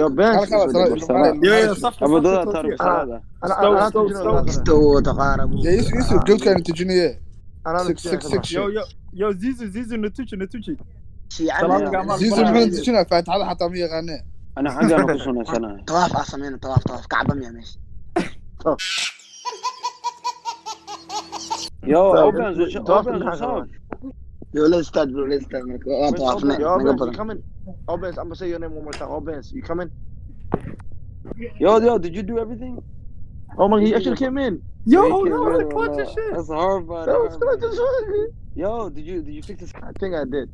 يا بنش يا صف ابو دولار تعرف هذا انا استووا تقاربوا يا يوسف قلت كانت تجيني انا 666 يا زيزو نتوشي شي سلام عنا جمال زيزو محمد شنو فاتح هذا حتى 100 غني انا حاجه انا كسونا سنه طواف اصلا هنا طواف كعبه يا ماشي يو اوبن صار يو ليستاد برو ليستاد طوافنا you coming? Obens, I'm gonna say your name one more time. Obens, you coming? Yo, did you do everything? Oh my, he actually came in. Yo, Yeah, he no, came in, like what the shit? That's horrible. That was good. Just Yo, did you fix this? I think I did.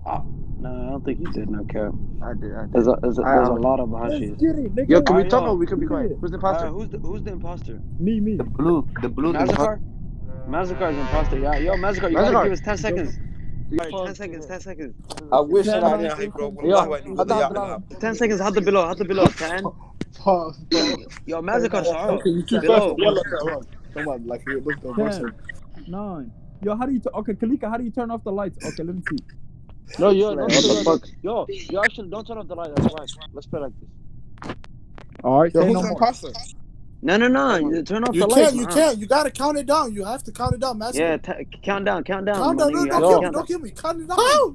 No, I don't think you did. No cap. I did. There's a lot of bahashis. Yo, can we Yo. talk or we can be quiet? Who's the imposter? Who's the imposter? Me. The blue. Mazakar is imposter. Yeah, yo, Mazakar, you gotta give us 10 seconds. 10 seconds. I wish I didn't, bro. Yo, 10 seconds. Hot the below. 10. Yo, Mazakar, sorry. Okay, you keep Below. Come on, like you look the 10, 9. Yo, how do you okay, Kalika, how do you turn off the lights? Okay, let me see. No, yo, What the fuck? Yo, actually don't turn off the light. That's fine. Let's play like this. All right, Yo, say who's no the more. imposter? No. You turn off You the can't, lights. you can't. You gotta count it down. You have to count it down, Master. Yeah, count down. Count down. my No, nigga. don't kill me. Count it down. Oh,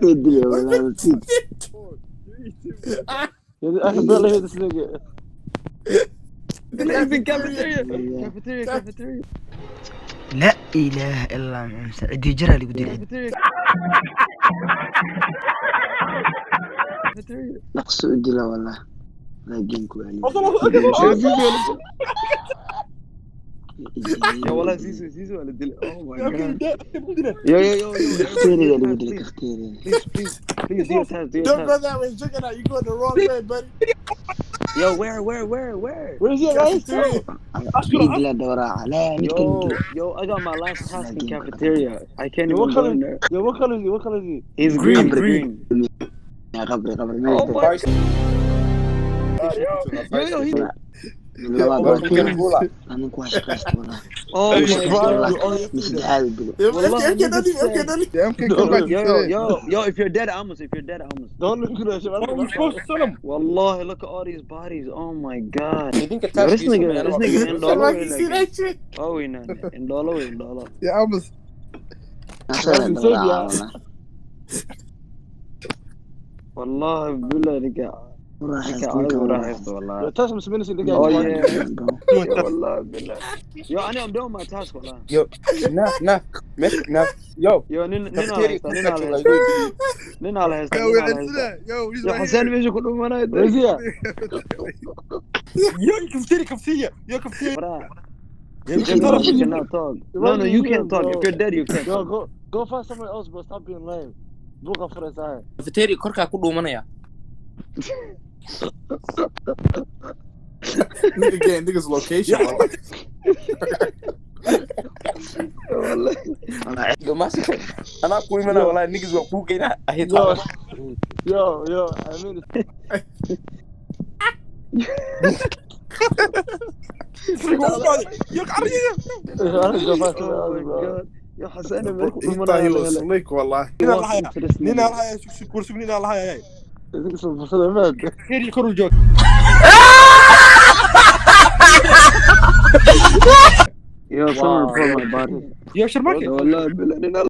ادري والله نسيت I can barely hear this nigga. Cafeteria. لا اله الا الله دي جرى اللي قدري نقص ادي لا والله لا جنكو يعني يا والله زيزو على الدل. Oh my god. Yo. اختيري اللي بدك اختيري Please do your test. Don't go that way. Check it out. You going the wrong way, buddy. Yo, where? Where's your right? رجل دورة لا Yo, I got my last task in cafeteria. I can't Yo, even go in there. Yo, what color is he? He's green. يا غبري Oh my. Yo, he. انا كواش كاست والله Oh my god. مش دعاوي بلو يمكن كل بعد Yo, if you're dead, Amos. Don't look at that. Oh, you supposed to tell him. Wallahi, look at all these bodies. Oh my god. You think Yo, this nigga in dollar. You see that shit? Oh, in dollar. يا أمس والله بالله رجع والله. Yo, tell some minutes in the game. Oh yeah. والله بالله. Yo, I'm doing my task والله. Yo, نين على هسه. يو يعزنا يو يا حسين بيجي كل ما انا Where's he at? Yo, كفتيري. Yo, كفتيري. You cannot talk. No, you can't talk. If you're dead, you can't Yo, talk. go find somewhere else, bro. Stop being lame. Buka for us, alright. cafeteria korkaa ku dhuumanaya. Again, niggas location. Domasi anaa ku imana wallahi niggas waa ku geynaa ahid. Yo, I mean Yo, carriga. يا حسين Thought he was slick, والله. نين على هاي كرسي نين على هاي. كفيري كيري كرو جوك. Yo, someone report my body. Yo, شرمك. والله بالله